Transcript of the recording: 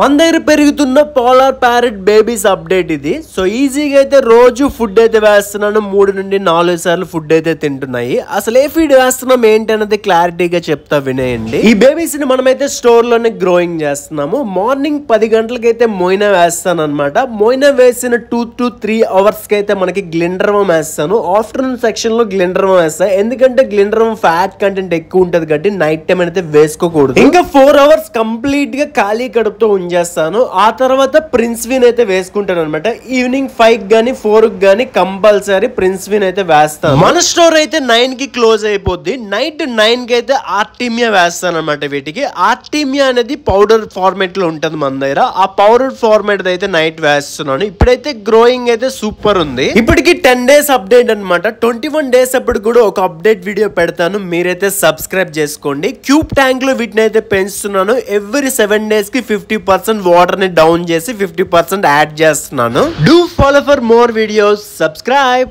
మన దగ్గర పెరుగుతున్న పోలార్ ప్యారెట్ బేబీస్ అప్డేట్ ఇది. సో ఈజీగా అయితే రోజు ఫుడ్ అయితే వేస్తున్నాను, 3 నుండి 4 సార్లు ఫుడ్ అయితే తింటున్నాయి. అసలు ఏ ఫీడ్ వేస్తున్నాం ఏంటి అనేది క్లారిటీగా చెప్తా వినేయండి. ఈ బేబీస్ ని మనమైతే స్టోర్ లోనే గ్రోయింగ్ చేస్తున్నాము. మార్నింగ్ 10 గంటలకైతే మోయినా వేస్తాను అనమాట. మోయినా వేసిన 2 to 3 అవర్స్ కి అయితే మనకి గ్లిండర్వం వేస్తాను. ఆఫ్టర్నూన్ సెక్షన్ లో గ్లిండర్వం వేస్తాను, ఎందుకంటే గ్లిండర్వం ఫ్యాట్ కంటెంట్ ఎక్కువ ఉంటది కాబట్టి నైట్ టైం అయితే వేసుకోకూడదు. ఇంకా 4 అవర్స్ కంప్లీట్ గా ఖాళీ కడుపుతో ఉంచేస్తాను. ఆ తర్వాత ప్రిన్స్విన్ అయితే వేసుకుంటాను అనమాట. ఈవినింగ్ 5 గానీ 4 గానీ కంపల్సరీ ప్రిన్స్విన్ అయితే వేస్తాను. మన స్టోర్ అయితే 9 కి క్లోజ్ అయిపోద్ది. నైట్ 9 కి అయితే ఆర్టీమియా వేస్తాను అనమాట. వీటికి ఆర్టీమియా అనేది పౌడర్ ఫార్మేట్ లో ఉంటది మన దగ్గర. ఆ పౌడర్ ఫార్మేట్ అయితే నైట్ వేస్తున్నాను. ఇప్పుడైతే గ్రోయింగ్ అయితే సూపర్ ఉంది. ఇప్పటికి 10 డేస్ అప్డేట్ అనమాట. 21 డేస్ అప్పుడు కూడా ఒక అప్డేట్ వీడియో పెడతాను, మీరైతే సబ్స్క్రైబ్ చేసుకోండి. క్యూబ్ ట్యాంక్ లో వీటిని అయితే పెంచుతున్నాను. ఎవ్రీ 7 డేస్ కి 50% వాటర్ ని డౌన్ చేసి 50% యాడ్ చేస్తున్నాను. Do follow for more videos, subscribe.